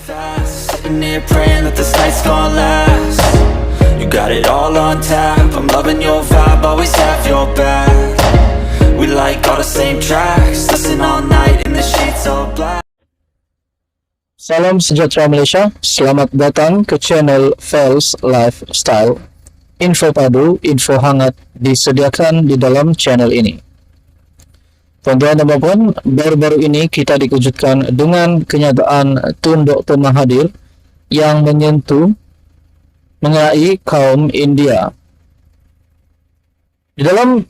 fast, sitting here praying that this night's gonna last. You got it all on tap, I'm loving your vibe, always have your back. We like all the same tracks, listen all night in the sheets all black. Salam sejahtera Malaysia, selamat datang ke channel Fels Lifestyle. Info padu, info hangat disediakan di dalam channel ini. Tuan-tuan dan puan, baru-baru ini kita dikejutkan dengan kenyataan Tun Dr. Mahathir yang menyentuh mengenai kaum India. Di dalam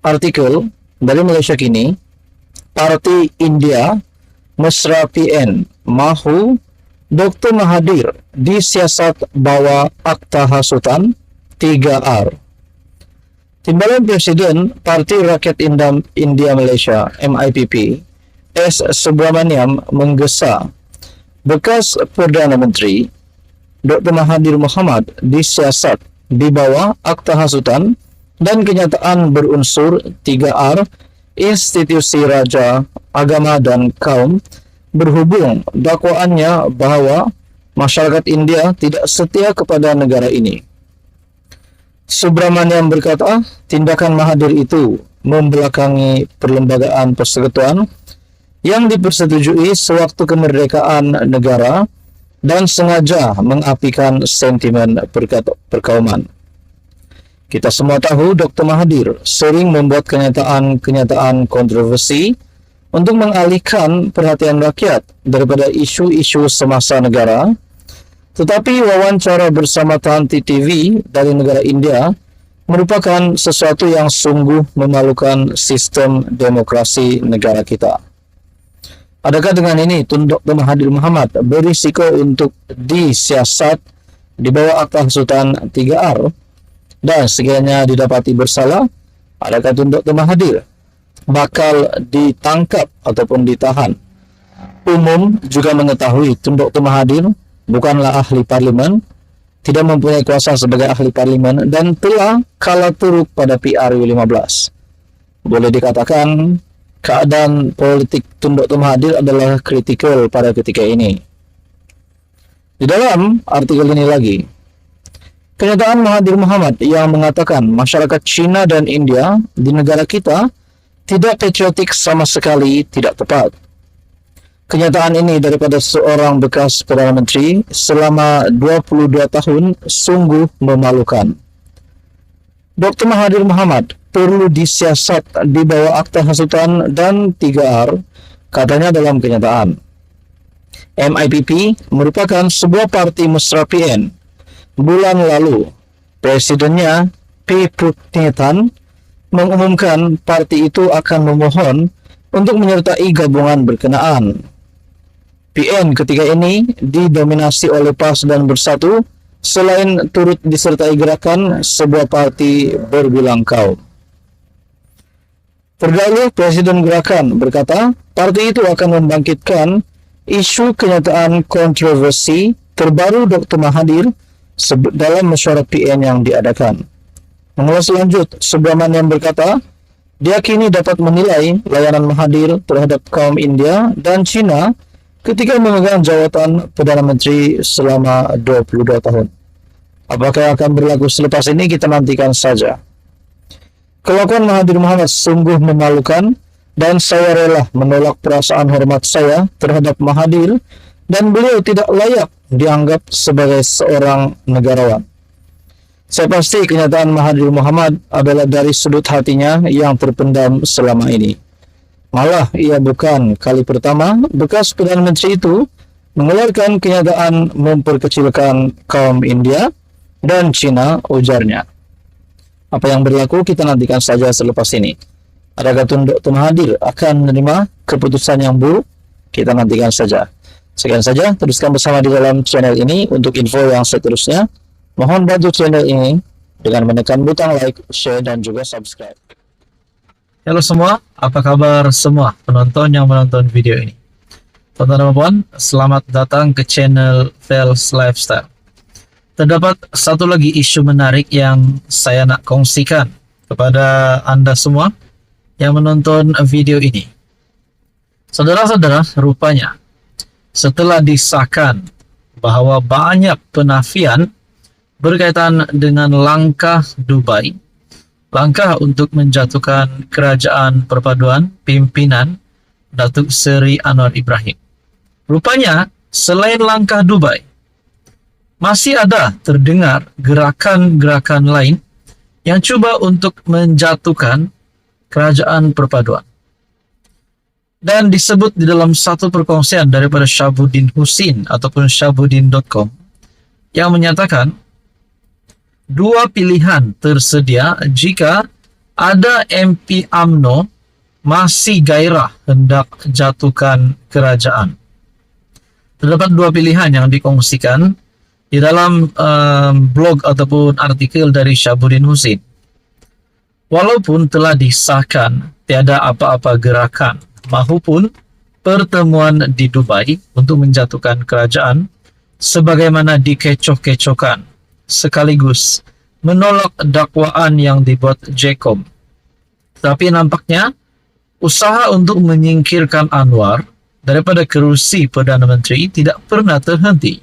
artikel dari Malaysia Kini, Parti India Mesra PN mahu Dr. Mahathir disiasat bawa Akta Hasutan 3R. Timbalan Presiden Parti Rakyat India Malaysia MIPP S. Subramaniam menggesa bekas Perdana Menteri Dr. Mahathir Mohamad disiasat di bawah Akta Hasutan dan kenyataan berunsur 3R institusi raja, agama dan kaum berhubung dakwaannya bahawa masyarakat India tidak setia kepada negara ini. Subramaniam berkata, tindakan Mahathir itu membelakangi perlembagaan persekutuan yang dipersetujui sewaktu kemerdekaan negara dan sengaja mengapikan sentimen perkauman. Kita semua tahu Dr. Mahathir sering membuat kenyataan kontroversi untuk mengalihkan perhatian rakyat daripada isu-isu semasa negara. Tetapi wawancara bersama Tanti TV dari negara India merupakan sesuatu yang sungguh memalukan sistem demokrasi negara kita. Adakah dengan ini Tun Dr. Mahathir Mohamad berisiko untuk disiasat di bawah Akta Hasutan 3R dan sekiranya didapati bersalah, adakah Tun Dr. Mahathir bakal ditangkap ataupun ditahan? Umum juga mengetahui Tun Dr. Mahathir bukanlah ahli parlimen, tidak mempunyai kuasa sebagai ahli parlimen dan telah kalah teruk pada PRU15. Boleh dikatakan keadaan politik Tun Dr. Mahathir adalah kritikal pada ketika ini. Di dalam artikel ini lagi, kenyataan Mahathir Mohamad yang mengatakan masyarakat China dan India di negara kita tidak patriotik sama sekali tidak tepat. Kenyataan ini daripada seorang bekas Perdana Menteri selama 22 tahun sungguh memalukan. Dr. Mahathir Mohamad perlu disiasat di bawah Akta Hasutan dan 3R, katanya dalam kenyataan. MIPP merupakan sebuah parti mesra PN. Bulan lalu, presidennya P. Putnithan mengumumkan parti itu akan memohon untuk menyertai gabungan berkenaan. PN ketika ini didominasi oleh PAS dan Bersatu selain turut disertai gerakan sebuah parti berbilang kaum. Terdahulu Presiden Gerakan berkata parti itu akan membangkitkan isu kenyataan kontroversi terbaru Dr. Mahathir dalam mesyuarat PN yang diadakan. Mengulas lanjut, Subramaniam berkata dia kini dapat menilai layanan Mahathir terhadap kaum India dan China ketika memegang jawatan Perdana Menteri selama 22 tahun. Apakah akan berlaku selepas ini, kita nantikan saja. Kelakuan Mahathir Mohamad sungguh memalukan dan saya rela menolak perasaan hormat saya terhadap Mahathir dan beliau tidak layak dianggap sebagai seorang negarawan. Saya pasti kenyataan Mahathir Mohamad adalah dari sudut hatinya yang terpendam selama ini. Malah ia bukan kali pertama bekas Perdana Menteri itu mengeluarkan kenyataan memperkecilkan kaum India dan China, ujarnya. Apa yang berlaku kita nantikan saja selepas ini. Adakah Tun Dr. Mahathir akan menerima keputusan yang buruk? Kita nantikan saja. Sekian saja, teruskan bersama di dalam channel ini untuk info yang seterusnya. Mohon bantu channel ini dengan menekan butang like, share dan juga subscribe. Halo semua, apa kabar semua penonton yang menonton video ini? Tuan-tuan dan puan, selamat datang ke channel Fels Lifestyle. Terdapat satu lagi isu menarik yang saya nak kongsikan kepada Anda semua yang menonton video ini. Saudara-saudara, rupanya setelah disahkan bahwa banyak penafian berkaitan dengan langkah Dubai, langkah untuk menjatuhkan kerajaan perpaduan pimpinan Datuk Seri Anwar Ibrahim. Rupanya, selain langkah Dubai, masih ada terdengar gerakan-gerakan lain yang coba untuk menjatuhkan kerajaan perpaduan. Dan disebut di dalam satu perkongsian daripada Syabuddin Husin ataupun Syabuddin.com yang menyatakan dua pilihan tersedia jika ada MP UMNO masih gairah hendak jatuhkan kerajaan. Terdapat dua pilihan yang dikongsikan di dalam blog ataupun artikel dari Syabuddin Husin. Walaupun telah disahkan tiada apa-apa gerakan maupun pertemuan di Dubai untuk menjatuhkan kerajaan sebagaimana dikecoh-kecohkan, sekaligus menolak dakwaan yang dibuat JCOM. Tapi nampaknya usaha untuk menyingkirkan Anwar daripada kerusi Perdana Menteri tidak pernah terhenti.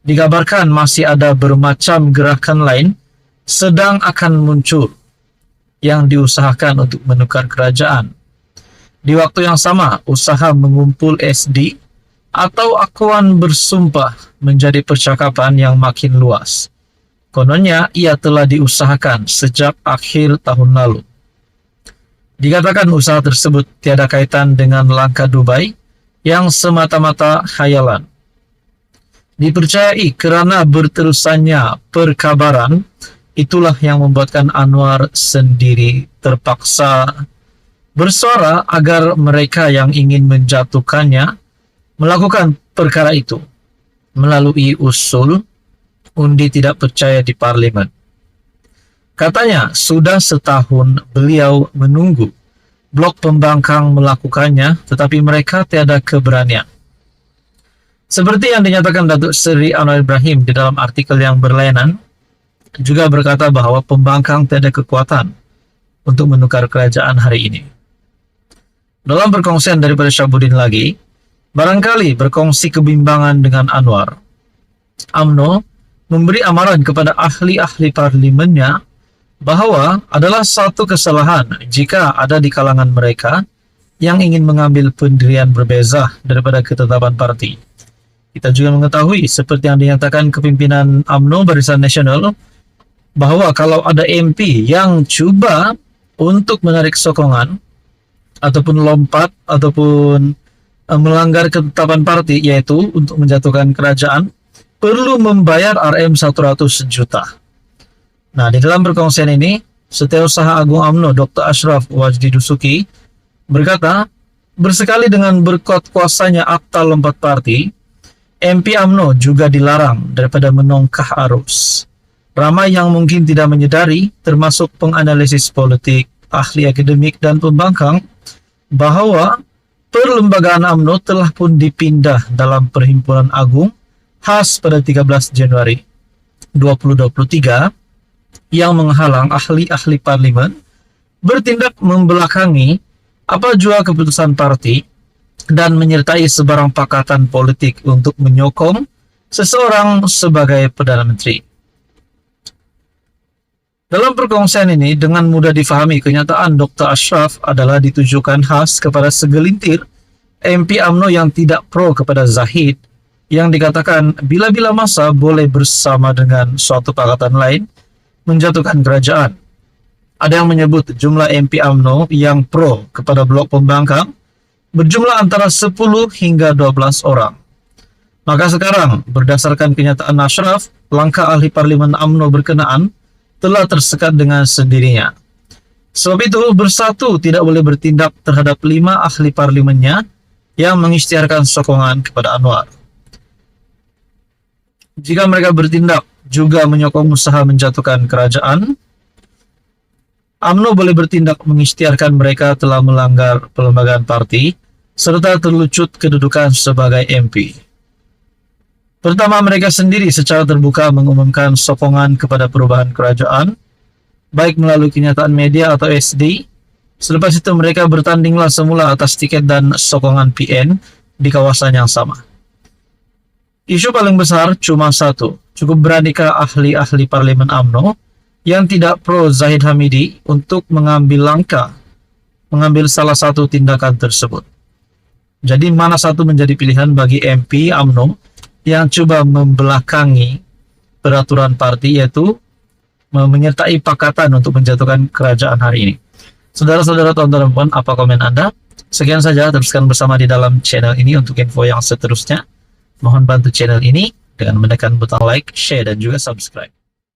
Dikabarkan masih ada bermacam gerakan lain sedang akan muncul yang diusahakan untuk menukar kerajaan. Di waktu yang sama, usaha mengumpul SD atau akuan bersumpah menjadi percakapan yang makin luas. Kononnya, ia telah diusahakan sejak akhir tahun lalu. Dikatakan usaha tersebut tiada kaitan dengan langkah Dubai yang semata-mata khayalan. Dipercayai kerana berterusannya perkabaran, itulah yang membuatkan Anwar sendiri terpaksa bersuara agar mereka yang ingin menjatuhkannya melakukan perkara itu melalui usul undi tidak percaya di parlimen. Katanya sudah setahun beliau menunggu blok pembangkang melakukannya, tetapi mereka tiada keberanian. Seperti yang dinyatakan Datuk Seri Anwar Ibrahim di dalam artikel yang berlainan, juga berkata bahawa pembangkang tiada kekuatan untuk menukar kerajaan hari ini. Dalam perkongsian daripada Syabuddin lagi, barangkali berkongsi kebimbangan dengan Anwar, UMNO memberi amaran kepada ahli-ahli parlimennya bahawa adalah satu kesalahan jika ada di kalangan mereka yang ingin mengambil pendirian berbeza daripada ketetapan parti. Kita juga mengetahui seperti yang dinyatakan kepimpinan UMNO Barisan Nasional bahawa kalau ada MP yang cuba untuk menarik sokongan ataupun lompat ataupun melanggar ketetapan parti, yaitu untuk menjatuhkan kerajaan, perlu membayar RM100 juta. Nah, di dalam perkongsian ini, Setiausaha Agung UMNO Dr. Ashraf Wajdi Dusuki berkata, bersekali dengan berkuat kuasanya akta lompat parti, MP UMNO juga dilarang daripada menongkah arus. Ramai yang mungkin tidak menyedari, termasuk penganalisis politik, ahli akademik dan pembangkang, bahawa perlembagaan UMNO telah pun dipindah dalam Perhimpunan Agung khas pada 13 Januari 2023 yang menghalang ahli-ahli parlimen bertindak membelakangi apa jua keputusan parti dan menyertai sebarang pakatan politik untuk menyokong seseorang sebagai Perdana Menteri. Dalam perkongsian ini, dengan mudah difahami kenyataan Dr. Ashraf adalah ditujukan khas kepada segelintir MP UMNO yang tidak pro kepada Zahid, yang dikatakan bila-bila masa boleh bersama dengan suatu pakatan lain menjatuhkan kerajaan. Ada yang menyebut jumlah MP UMNO yang pro kepada blok pembangkang berjumlah antara 10 hingga 12 orang. Maka sekarang, berdasarkan kenyataan Ashraf, langkah ahli parlimen UMNO berkenaan telah tersekat dengan sendirinya. Sebab itu, Bersatu tidak boleh bertindak terhadap 5 ahli parlimennya yang mengisytiharkan sokongan kepada Anwar. Jika mereka bertindak juga menyokong usaha menjatuhkan kerajaan, UMNO boleh bertindak mengisytiharkan mereka telah melanggar perlembagaan parti serta terlucut kedudukan sebagai MP. Pertama, mereka sendiri secara terbuka mengumumkan sokongan kepada perubahan kerajaan, baik melalui kenyataan media atau SD. Selepas itu mereka bertandinglah semula atas tiket dan sokongan PN di kawasan yang sama. Isu paling besar cuma satu, cukup beranikah ahli-ahli parlemen UMNO yang tidak pro Zahid Hamidi untuk mengambil salah satu tindakan tersebut. Jadi mana satu menjadi pilihan bagi MP UMNO yang coba membelakangi peraturan parti, yaitu menyertai pakatan untuk menjatuhkan kerajaan hari ini. Saudara-saudara, tuan-tuan dan puan, apa komen Anda? Sekian saja, teruskan bersama di dalam channel ini untuk info yang seterusnya. Mohon bantu channel ini dengan menekan butang like, share, dan juga subscribe.